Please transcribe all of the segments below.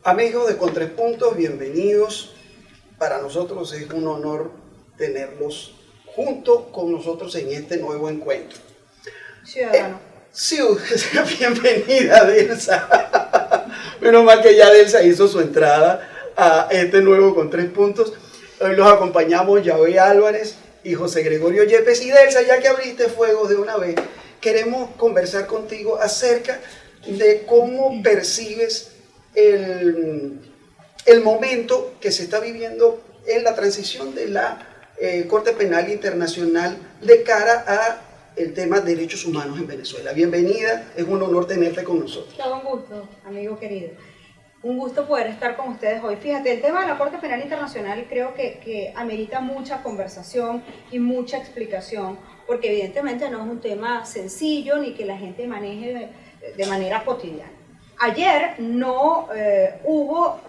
Amigos de Contrapuntos, bienvenidos. Para nosotros es un honor tenerlos junto con nosotros en este nuevo encuentro. Ciudadano. Sí, bienvenida, Delsa. Menos mal que ya Delsa hizo su entrada a este nuevo Con Tres Puntos. Hoy los acompañamos Yahvé Álvarez y José Gregorio Yepes. Y Delsa, ya que abriste fuego de una vez, queremos conversar contigo acerca de cómo percibes el momento que se está viviendo en la transición de la Corte Penal Internacional de cara a el tema de derechos humanos en Venezuela. Bienvenida, es un honor tenerte con nosotros. Todo un gusto, amigo querido. Un gusto poder estar con ustedes hoy. Fíjate, el tema de la Corte Penal Internacional creo que amerita mucha conversación y mucha explicación, porque evidentemente no es un tema sencillo ni que la gente maneje de manera cotidiana. Ayer no hubo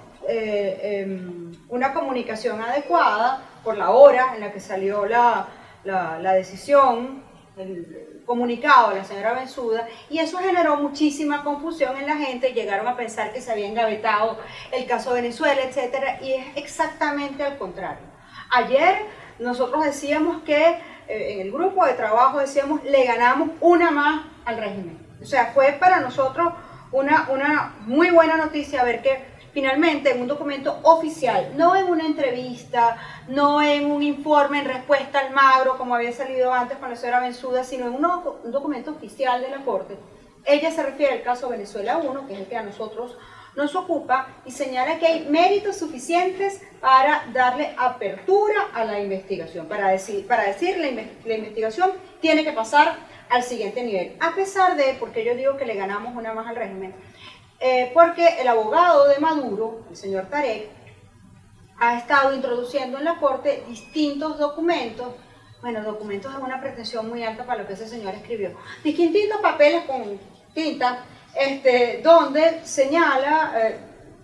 una comunicación adecuada por la hora en la que salió la decisión, el comunicado de la señora Bensuda, y eso generó muchísima confusión en la gente. Llegaron a pensar que se había engavetado el caso Venezuela, etcétera, y es exactamente al contrario. Ayer nosotros decíamos que en el grupo de trabajo decíamos le ganamos una más al régimen. O sea, fue para nosotros una muy buena noticia ver que finalmente en un documento oficial, no en una entrevista, no en un informe en respuesta al Magro, como había salido antes con la señora Bensuda, sino en un documento oficial de la Corte, ella se refiere al caso Venezuela 1, que es el que a nosotros nos ocupa, y señala que hay méritos suficientes para darle apertura a la investigación, para decir la investigación tiene que pasar al siguiente nivel, a pesar de, porque yo digo que le ganamos una más al régimen, porque el abogado de Maduro, el señor Tarek, ha estado introduciendo en la Corte distintos documentos. Bueno, documentos de una pretensión muy alta para lo que ese señor escribió. Distintos papeles con tinta, donde señala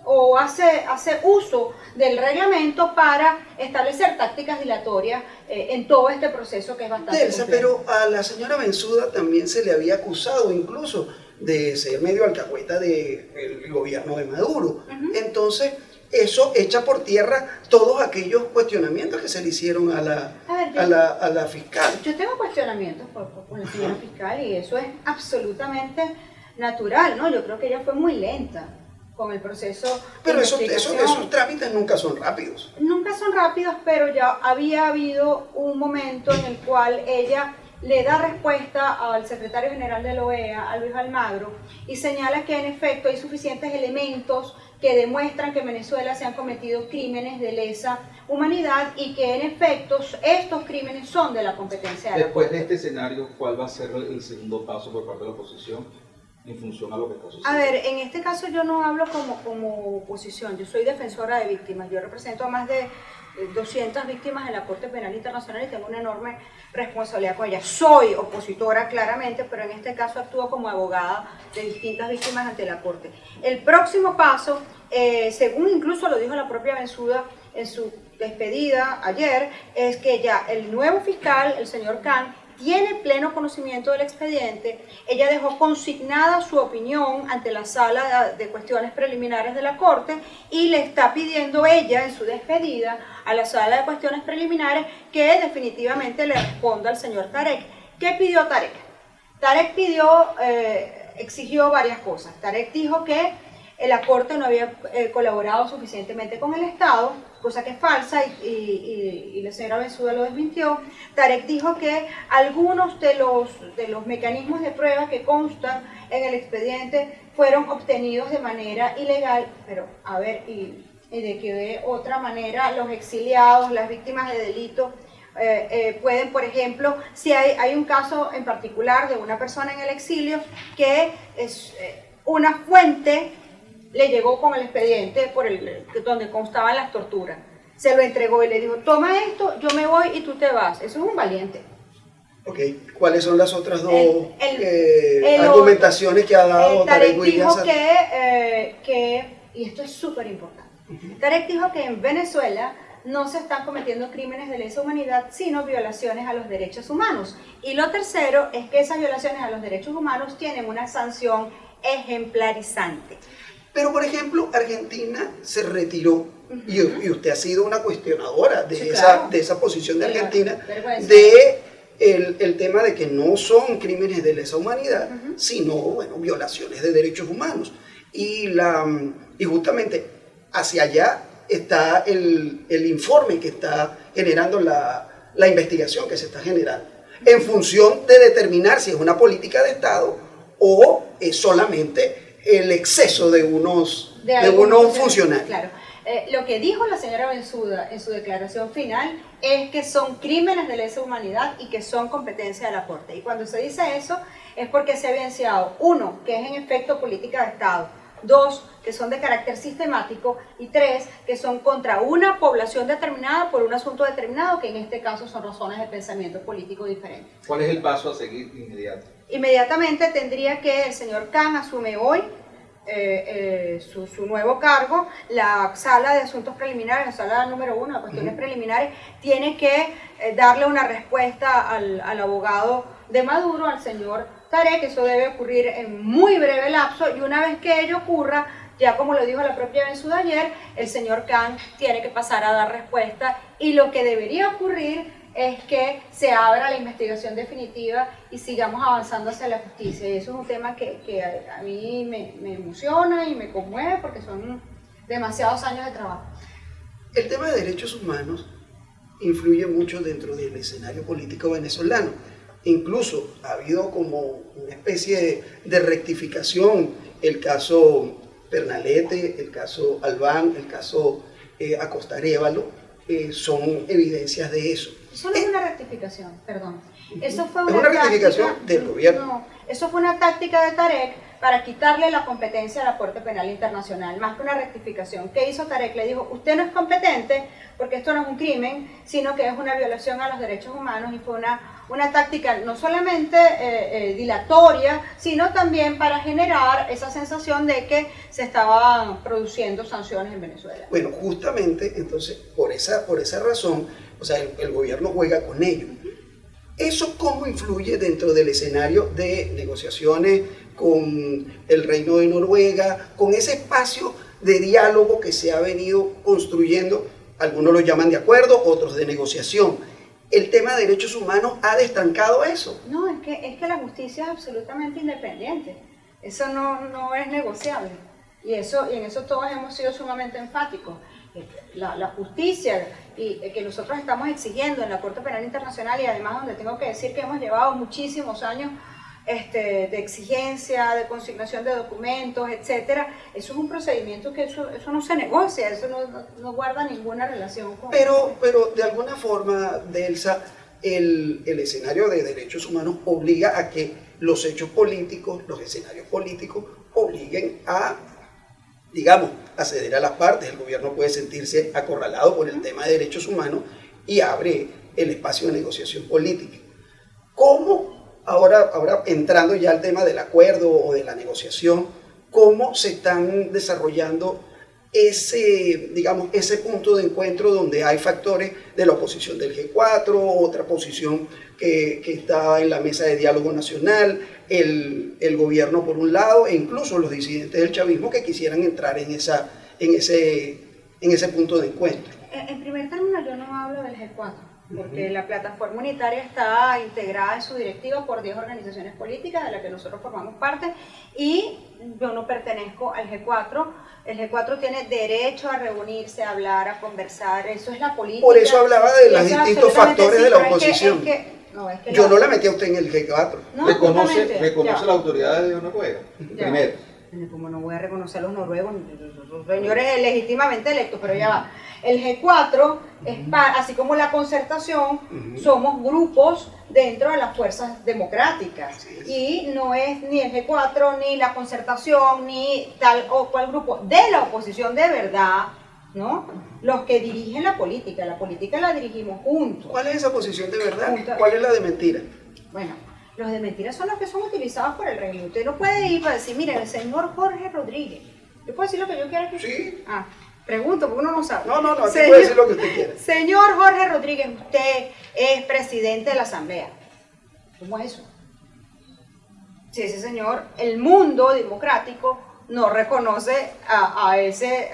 o hace uso del reglamento para establecer tácticas dilatorias en todo este proceso que es bastante Delsa, pero a la señora Bensuda también se le había acusado incluso de ser medio alcahueta del gobierno de Maduro. Entonces, eso echa por tierra todos aquellos cuestionamientos que se le hicieron a la fiscal. Yo tengo cuestionamientos con la señora fiscal y eso es absolutamente natural, ¿no? Yo creo que ella fue muy lenta con el proceso. Pero esos trámites nunca son rápidos. Nunca son rápidos, pero ya había habido un momento en el cual ella le da respuesta al secretario general de la OEA, a Luis Almagro, y señala que en efecto hay suficientes elementos que demuestran que en Venezuela se han cometido crímenes de lesa humanidad y que en efecto estos crímenes son de la competencia de la Después de este escenario, ¿cuál va a ser el segundo paso por parte de la oposición en función a lo que está sucediendo? A ver, en este caso yo no hablo como oposición, yo soy defensora de víctimas, yo represento a más de 200 víctimas en la Corte Penal Internacional y tengo una enorme responsabilidad con ella. Soy opositora claramente, pero en este caso actúo como abogada de distintas víctimas ante la Corte. El próximo paso, según incluso lo dijo la propia Bensuda en su despedida ayer, es que ya el nuevo fiscal, el señor Khan, tiene pleno conocimiento del expediente. Ella dejó consignada su opinión ante la sala de cuestiones preliminares de la Corte y le está pidiendo ella en su despedida a la sala de cuestiones preliminares que definitivamente le responda al señor Tarek. ¿Qué pidió Tarek? Tarek exigió varias cosas. Tarek dijo que la Corte no había colaborado suficientemente con el Estado, cosa que es falsa y la señora Bensuda lo desmintió. Tarek dijo que algunos de los mecanismos de prueba que constan en el expediente fueron obtenidos de manera ilegal, pero a ver, y de que de otra manera los exiliados, las víctimas de delito, pueden, por ejemplo, si hay un caso en particular de una persona en el exilio que es una fuente le llegó con el expediente donde constaban las torturas, se lo entregó y le dijo, toma esto, yo me voy y tú te vas. Eso es un valiente. Ok, ¿cuáles son las otras dos argumentaciones que ha dado Tarek Williams? Dijo que, y esto es súper importante, Tarek dijo que en Venezuela no se están cometiendo crímenes de lesa humanidad, sino violaciones a los derechos humanos. Y lo tercero es que esas violaciones a los derechos humanos tienen una sanción ejemplarizante. Pero, por ejemplo, Argentina se retiró, y usted ha sido una cuestionadora de, sí, claro, de esa posición de Argentina, vergüenza. de el tema de que no son crímenes de lesa humanidad, sino, bueno, violaciones de derechos humanos. Y justamente hacia allá está el informe que está generando la investigación que se está generando, en función de determinar si es una política de Estado o es solamente el exceso de unos funcionarios. Claro. Lo que dijo la señora Bensuda en su declaración final es que son crímenes de lesa humanidad y que son competencia de la Corte. Y cuando se dice eso es porque se ha evidenciado, uno, que es en efecto política de Estado, dos, que son de carácter sistemático, y tres, que son contra una población determinada por un asunto determinado, que en este caso son razones de pensamiento político diferentes. ¿Cuál es el paso a seguir inmediato? Inmediatamente tendría que el señor Khan asume hoy su nuevo cargo. La sala de asuntos preliminares, la sala número 1 de cuestiones preliminares, tiene que darle una respuesta al abogado de Maduro, al señor Tarek. Eso debe ocurrir en muy breve lapso, y una vez que ello ocurra, ya como lo dijo la propia Bensuda ayer, el señor Khan tiene que pasar a dar respuesta, y lo que debería ocurrir es que se abra la investigación definitiva y sigamos avanzando hacia la justicia. Y eso es un tema que a mí me emociona y me conmueve, porque son demasiados años de trabajo. El tema de derechos humanos influye mucho dentro del escenario político venezolano. Incluso ha habido como una especie de rectificación, el caso Pernalete, el caso Albán, el caso Acosta Arévalo, son evidencias de eso. Eso no es una rectificación, perdón. Eso fue una rectificación del gobierno. No, eso fue una táctica de Tarek para quitarle la competencia a la Corte Penal Internacional, más que una rectificación. ¿Qué hizo Tarek? Le dijo, usted no es competente porque esto no es un crimen, sino que es una violación a los derechos humanos, y fue una táctica no solamente dilatoria, sino también para generar esa sensación de que se estaban produciendo sanciones en Venezuela. Bueno, justamente, entonces, por esa razón, o sea, el gobierno juega con ello. ¿Eso cómo influye dentro del escenario de negociaciones con el Reino de Noruega, con ese espacio de diálogo que se ha venido construyendo? Algunos lo llaman de acuerdo, otros de negociación. ¿El tema de derechos humanos ha destrancado eso? No, es que la justicia es absolutamente independiente. Eso no es negociable. Y en eso todos hemos sido sumamente enfáticos. La justicia que nosotros estamos exigiendo en la Corte Penal Internacional, y además donde tengo que decir que hemos llevado muchísimos años de exigencia, de consignación de documentos, etcétera, eso es un procedimiento que eso no se negocia, eso no guarda ninguna relación con... Pero de alguna forma, Delsa, el escenario de derechos humanos obliga a que los hechos políticos, los escenarios políticos, obliguen a, digamos, a ceder a las partes. El gobierno puede sentirse acorralado por el tema de derechos humanos y abre el espacio de negociación política. ¿Cómo, ahora entrando ya al tema del acuerdo o de la negociación, cómo se están desarrollando ese punto de encuentro donde hay factores de la oposición del G4, otra posición que está en la mesa de diálogo nacional, el gobierno por un lado, e incluso los disidentes del chavismo que quisieran entrar en ese punto de encuentro? En primer término, yo no hablo del G4, porque la plataforma unitaria está integrada en su directiva por 10 organizaciones políticas de las que nosotros formamos parte, y yo no pertenezco al G4. El G4 tiene derecho a reunirse, a hablar, a conversar, eso es la política. Por eso hablaba de los distintos factores de la oposición. Yo no la metí a usted en el G4. No, ¿Reconoce las autoridades de Noruega? Primero. Como no voy a reconocer a los noruegos, los señores legítimamente electos, pero ya va. El G4, así como la concertación, somos grupos dentro de las fuerzas democráticas. Y no es ni el G4, ni la concertación, ni tal o cual grupo de la oposición de verdad, ¿no? Los que dirigen la política la dirigimos juntos. ¿Cuál es esa posición de verdad? ¿Cuál es la de mentira? Bueno, los de mentira son los que son utilizados por el régimen. Usted no puede ir para decir, miren, el señor Jorge Rodríguez, yo puedo decir lo que yo quiera que... Sí. Pregunto, porque uno no sabe. No, aquí puede decir lo que usted quiera. Señor Jorge Rodríguez, usted es presidente de la Asamblea. ¿Cómo es eso? Si ese señor, el mundo democrático no reconoce a ese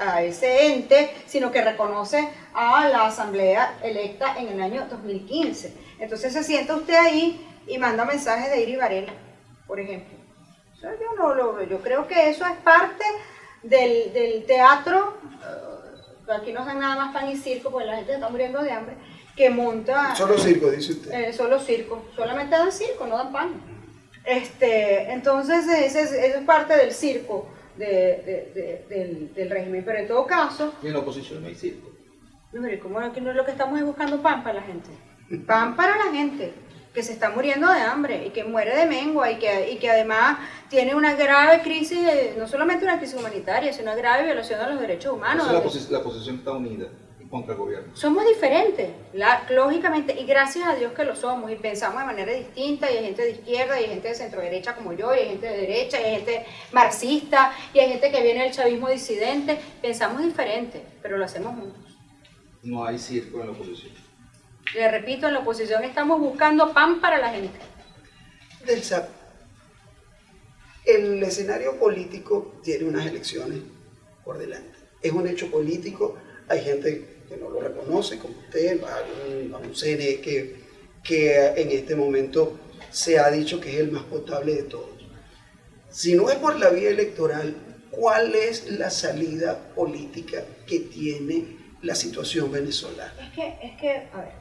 ente, sino que reconoce a la Asamblea electa en el año 2015. Entonces se sienta usted ahí y manda mensajes de Iris Varela, por ejemplo. O sea, yo creo que eso es parte del teatro. Aquí no hacen nada más pan y circo, porque la gente está muriendo de hambre, que monta... Solo circo, dice usted. Solo circo, solamente dan circo, no dan pan. Entonces, ese es parte del circo del régimen, pero en todo caso... Y en la oposición no hay circo. No, pero ¿cómo aquí no es lo que estamos es buscando pan para la gente? Pan para la gente que se está muriendo de hambre y que muere de mengua y que además tiene una grave crisis, no solamente una crisis humanitaria, sino una grave violación de los derechos humanos. Entonces la oposición está unida contra el gobierno. Somos diferentes, lógicamente, y gracias a Dios que lo somos, y pensamos de manera distinta, y hay gente de izquierda, y hay gente de centro derecha como yo, y hay gente de derecha, y hay gente marxista, y hay gente que viene del chavismo disidente. Pensamos diferente, pero lo hacemos juntos. No hay circo en la oposición. Le repito, en la oposición estamos buscando pan para la gente. Delsa, el escenario político tiene unas elecciones por delante. Es un hecho político, hay gente que no lo reconoce, como usted, a un CNE que en este momento se ha dicho que es el más potable de todos. Si no es por la vía electoral, ¿cuál es la salida política que tiene la situación venezolana? Es que, a ver,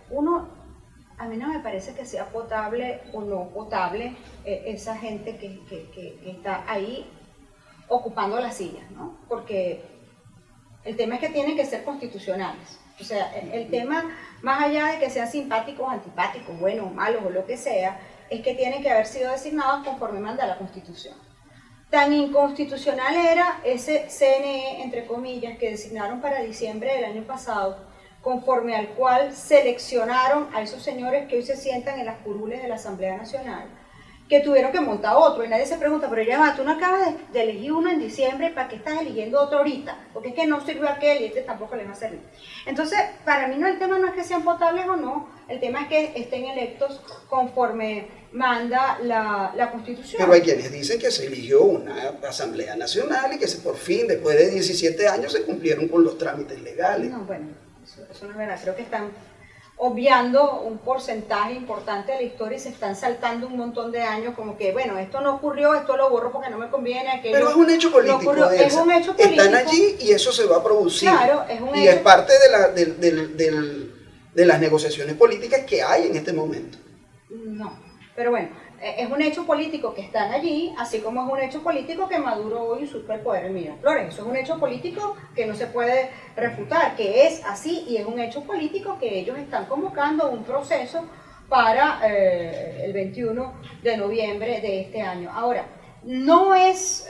a mí no me parece que sea potable o no potable esa gente que está ahí ocupando las sillas, ¿no? Porque el tema es que tienen que ser constitucionales. O sea, el tema, más allá de que sean simpáticos, antipáticos, buenos, malos o lo que sea, es que tienen que haber sido designados conforme manda la Constitución. Tan inconstitucional era ese CNE, entre comillas, que designaron para diciembre del año pasado, conforme al cual seleccionaron a esos señores que hoy se sientan en las curules de la Asamblea Nacional, que tuvieron que montar otro, y nadie se pregunta, pero ya va, tú no acabas de elegir uno en diciembre, ¿para qué estás eligiendo otro ahorita? Porque es que no sirvió aquel y este tampoco les va a servir. Entonces, para mí el tema no es que sean potables o no, el tema es que estén electos conforme manda la Constitución. Pero hay quienes dicen que se eligió una Asamblea Nacional y que por fin, después de 17 años, se cumplieron con los trámites legales. No, bueno, eso no es verdad, creo que están obviando un porcentaje importante de la historia y se están saltando un montón de años como que, bueno, esto no ocurrió, esto lo borro porque no me conviene, aquello. Pero es un hecho político, no es un hecho político. Están allí y eso se va a producir. Claro, es un y hecho. es parte de las negociaciones políticas que hay en este momento. No, pero bueno, es un hecho político que están allí, así como es un hecho político que Maduro hoy usurpa el poder en Miraflores. Eso es un hecho político que no se puede refutar, que es así, y es un hecho político que ellos están convocando un proceso para el 21 de noviembre de este año. Ahora, no es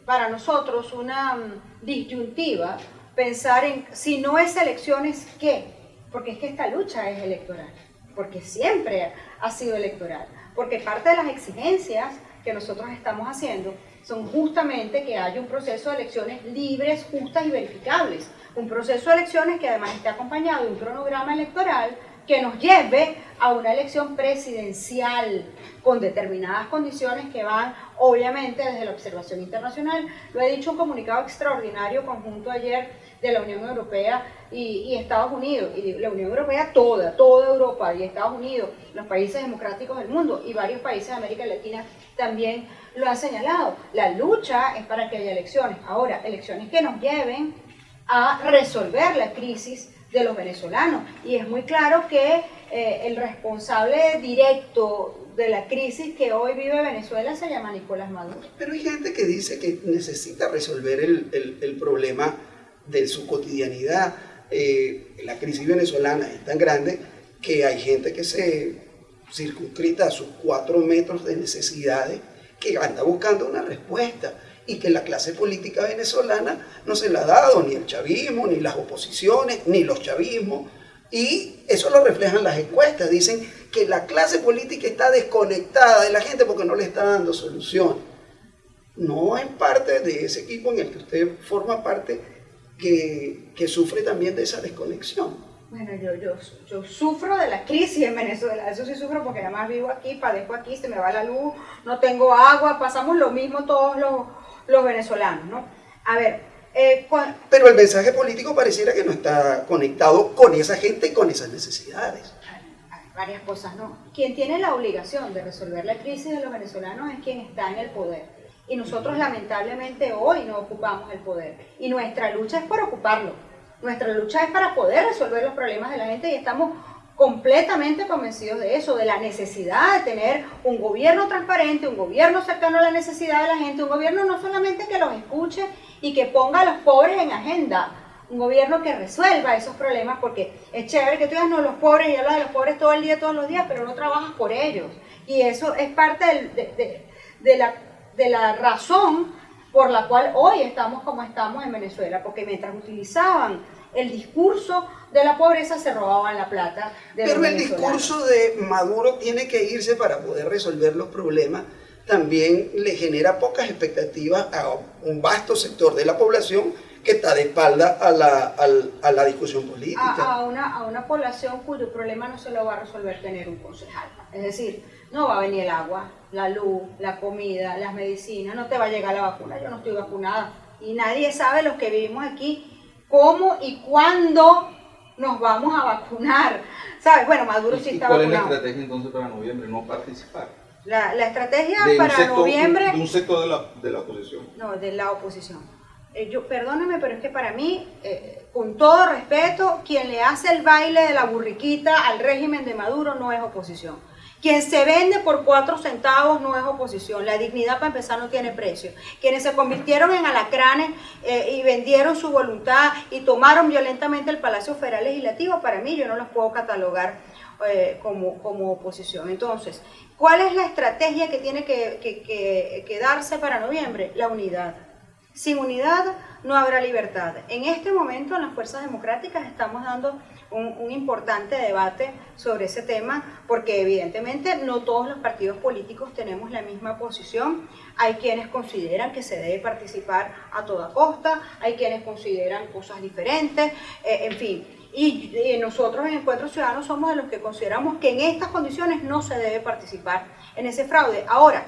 para nosotros una disyuntiva pensar en si no es elecciones, ¿qué? Porque es que esta lucha es electoral, porque siempre ha sido electoral. Porque parte de las exigencias que nosotros estamos haciendo son justamente que haya un proceso de elecciones libres, justas y verificables. Un proceso de elecciones que además esté acompañado de un cronograma electoral que nos lleve a una elección presidencial con determinadas condiciones que van, obviamente, desde la observación internacional. Lo he dicho, un comunicado extraordinario conjunto ayer de la Unión Europea y Estados Unidos, y la Unión Europea toda Europa y Estados Unidos, los países democráticos del mundo y varios países de América Latina también lo han señalado. La lucha es para que haya elecciones. Ahora, elecciones que nos lleven a resolver la crisis de los venezolanos. Y es muy claro que el responsable directo de la crisis que hoy vive Venezuela se llama Nicolás Maduro. Pero hay gente que dice que necesita resolver el problema de su cotidianidad. La crisis venezolana es tan grande que hay gente que se circunscrita a sus 4 metros de necesidades, que anda buscando una respuesta, y que la clase política venezolana no se la ha dado ni el chavismo, ni las oposiciones, ni los chavismos, y eso lo reflejan las encuestas. Dicen que la clase política está desconectada de la gente porque no le está dando solución. No es parte de ese equipo en el que usted forma parte que sufre también de esa desconexión. Bueno, yo sufro de la crisis en Venezuela, eso sí sufro porque además vivo aquí, padezco aquí, se me va la luz, no tengo agua, pasamos lo mismo todos los venezolanos, ¿no? A ver, pero el mensaje político pareciera que no está conectado con esa gente y con esas necesidades. Hay varias cosas, ¿no? Quien tiene la obligación de resolver la crisis de los venezolanos es quien está en el poder. Y nosotros lamentablemente hoy no ocupamos el poder. Y nuestra lucha es por ocuparlo. Nuestra lucha es para poder resolver los problemas de la gente y estamos completamente convencidos de eso, de la necesidad de tener un gobierno transparente, un gobierno cercano a la necesidad de la gente, un gobierno no solamente que los escuche y que ponga a los pobres en agenda, un gobierno que resuelva esos problemas, porque es chévere que tú digas, no, los pobres, y hablas de los pobres todo el día, todos los días, pero no trabajas por ellos. Y eso es parte de la razón por la cual hoy estamos como estamos en Venezuela, porque mientras utilizaban el discurso de la pobreza se robaban la plata de los venezolanos. Pero el discurso de Maduro tiene que irse para poder resolver los problemas, también le genera pocas expectativas a un vasto sector de la población que está de espalda a la discusión política. A una población cuyo problema no se lo va a resolver tener un concejal. Es decir, no va a venir el agua, la luz, la comida, las medicinas, no te va a llegar la vacuna, yo no estoy vacunada. Y nadie sabe, los que vivimos aquí, cómo y cuándo nos vamos a vacunar. ¿Sabes? Bueno, Maduro sí está vacunado. ¿Cuál es la estrategia entonces para noviembre? No participar. La estrategia para noviembre... De un sector de la oposición. No, de la oposición. Perdóname, pero es que para mí, con todo respeto, quien le hace el baile de la burriquita al régimen de Maduro no es oposición. Quien se vende por 4 centavos no es oposición. La dignidad, para empezar, no tiene precio. Quienes se convirtieron en alacranes y vendieron su voluntad y tomaron violentamente el Palacio Federal Legislativo, para mí yo no los puedo catalogar como oposición. Entonces, ¿cuál es la estrategia que tiene que darse para noviembre? La unidad. Sin unidad no habrá libertad. En este momento en las fuerzas democráticas estamos dando un importante debate sobre ese tema, porque evidentemente no todos los partidos políticos tenemos la misma posición. Hay quienes consideran que se debe participar a toda costa, hay quienes consideran cosas diferentes, en fin. Y nosotros en Encuentro Ciudadano somos de los que consideramos que en estas condiciones no se debe participar en ese fraude. Ahora,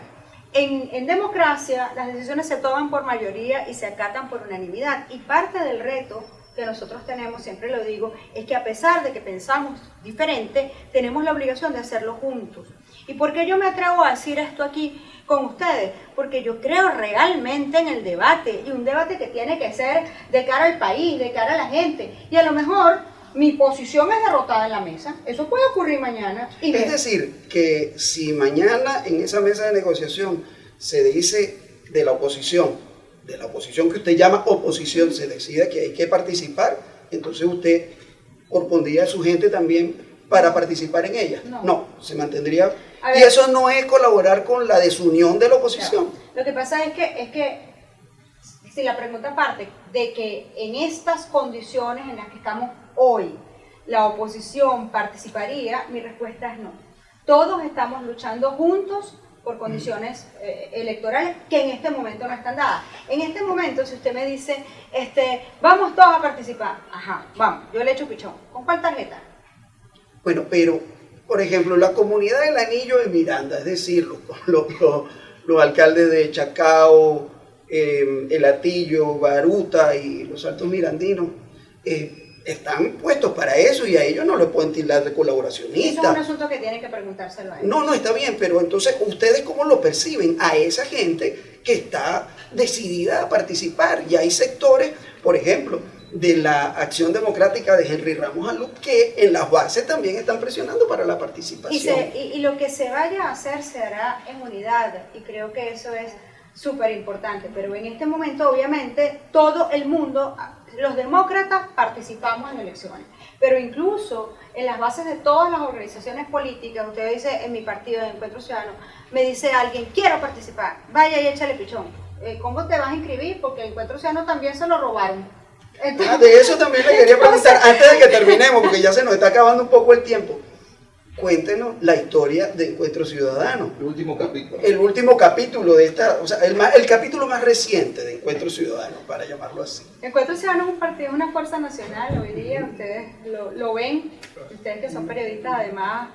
en democracia las decisiones se toman por mayoría y se acatan por unanimidad, y parte del reto que nosotros tenemos, siempre lo digo, es que a pesar de que pensamos diferente, tenemos la obligación de hacerlo juntos. ¿Y por qué yo me atrevo a decir esto aquí con ustedes? Porque yo creo realmente en el debate, y un debate que tiene que ser de cara al país, de cara a la gente, y a lo mejor mi posición es derrotada en la mesa, eso puede ocurrir mañana. Es decir, que si mañana en esa mesa de negociación se dice de la oposición que usted llama oposición, se decida que hay que participar, entonces usted propondría a su gente también para participar en ella. No, se mantendría. Y eso no es colaborar con la desunión de la oposición. Claro. Lo que pasa es que si la pregunta parte de que en estas condiciones en las que estamos hoy, la oposición participaría, mi respuesta es no. Todos estamos luchando juntos por condiciones electorales que en este momento no están dadas. En este momento, si usted me dice, vamos todos a participar, ajá, vamos, yo le echo pichón. ¿Con cuál tarjeta? Bueno, pero, por ejemplo, la comunidad del Anillo de Miranda, es decir, los alcaldes de Chacao, El Hatillo, Baruta y los Altos Mirandinos, están puestos para eso, y a ellos no les pueden tildar de colaboracionistas. Eso es un asunto que tienen que preguntárselo a ellos. No, está bien, pero entonces, ¿ustedes cómo lo perciben a esa gente que está decidida a participar? Y hay sectores, por ejemplo, de la Acción Democrática de Henry Ramos Alup, que en las bases también están presionando para la participación. Y lo que se vaya a hacer se hará en unidad, y creo que eso es súper importante. Pero en este momento, obviamente, todo el mundo, los demócratas, participamos en elecciones, pero incluso en las bases de todas las organizaciones políticas, usted dice, en mi partido de Encuentro Ciudadano, me dice alguien, quiero participar, vaya y échale pichón. ¿Cómo te vas a inscribir? Porque el Encuentro Ciudadano también se lo robaron. Entonces, de eso también le quería preguntar, antes de que terminemos, porque ya se nos está acabando un poco el tiempo. cuéntenos la historia de Encuentro Ciudadano. El último capítulo. El último capítulo de esta, o sea, el capítulo más reciente de Encuentro Ciudadano, para llamarlo así. Encuentro Ciudadano es un partido, una fuerza nacional, hoy día ustedes lo ven, ustedes que son periodistas además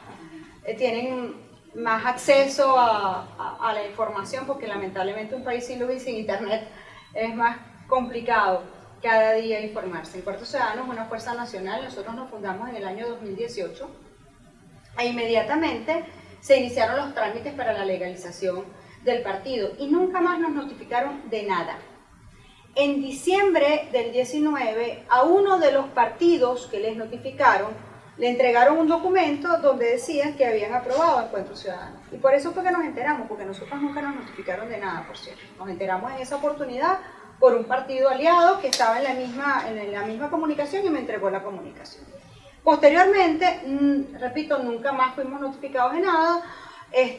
tienen más acceso a la información, porque lamentablemente un país sin luz y sin internet es más complicado cada día informarse. Encuentro Ciudadano es una fuerza nacional, nosotros nos fundamos en el año 2018 e inmediatamente se iniciaron los trámites para la legalización del partido y nunca más nos notificaron de nada. En diciembre del 19, a uno de los partidos que les notificaron, le entregaron un documento donde decían que habían aprobado Encuentro Ciudadano. Y por eso fue que nos enteramos, porque nosotros nunca nos notificaron de nada, por cierto. Nos enteramos en esa oportunidad por un partido aliado que estaba en la misma comunicación y me entregó la comunicación. Posteriormente, repito, nunca más fuimos notificados de nada.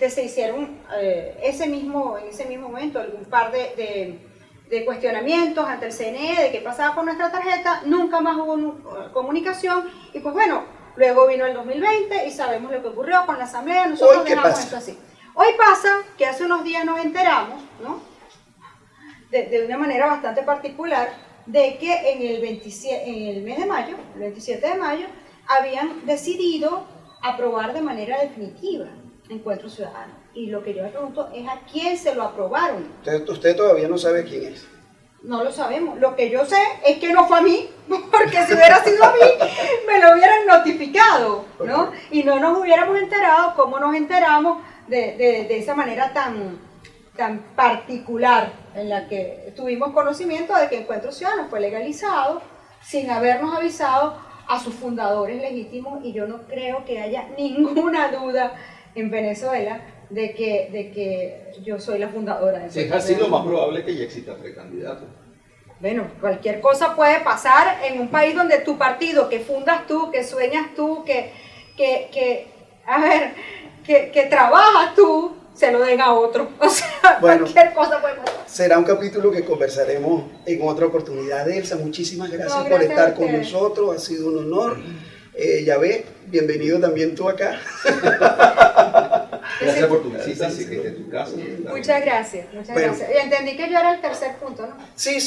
Se hicieron en ese mismo momento algún par de cuestionamientos ante el CNE de qué pasaba con nuestra tarjeta, nunca más hubo comunicación y pues bueno, luego vino el 2020 y sabemos lo que ocurrió con la asamblea, nosotros dejamos esto así. Hoy pasa que hace unos días nos enteramos, ¿no? de una manera bastante particular, de que en el mes de mayo, el 27 de mayo, habían decidido aprobar de manera definitiva Encuentro Ciudadano. Y lo que yo me pregunto es a quién se lo aprobaron. Usted todavía no sabe quién es. No lo sabemos. Lo que yo sé es que no fue a mí, porque si hubiera sido a mí, me lo hubieran notificado, ¿no? Y no nos hubiéramos enterado como nos enteramos de esa manera tan particular en la que tuvimos conocimiento de que Encuentro Ciudadano fue legalizado sin habernos avisado a sus fundadores legítimos, y yo no creo que haya ninguna duda en Venezuela de que yo soy la fundadora de Si es así, lo más probable es que ya exista precandidato. Bueno, cualquier cosa puede pasar en un país donde tu partido, que fundas tú, que sueñas tú, que trabajas tú, se lo den a otro. O sea, bueno, cualquier cosa puede pasar. Será un capítulo que conversaremos en otra oportunidad. Elsa, muchísimas gracias por estar con nosotros, ha sido un honor. Ya ves, bienvenido también tú acá. Gracias por tu visita, así que de tu casa. Muchas gracias, gracias. Y entendí que yo era el tercer punto, ¿no? Sí.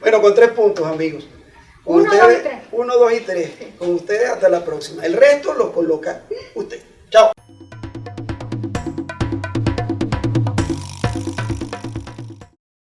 Bueno, con 3 puntos, amigos. Con 1, 2 y 3. 1, 2 y 3. Con ustedes hasta la próxima. El resto lo coloca usted.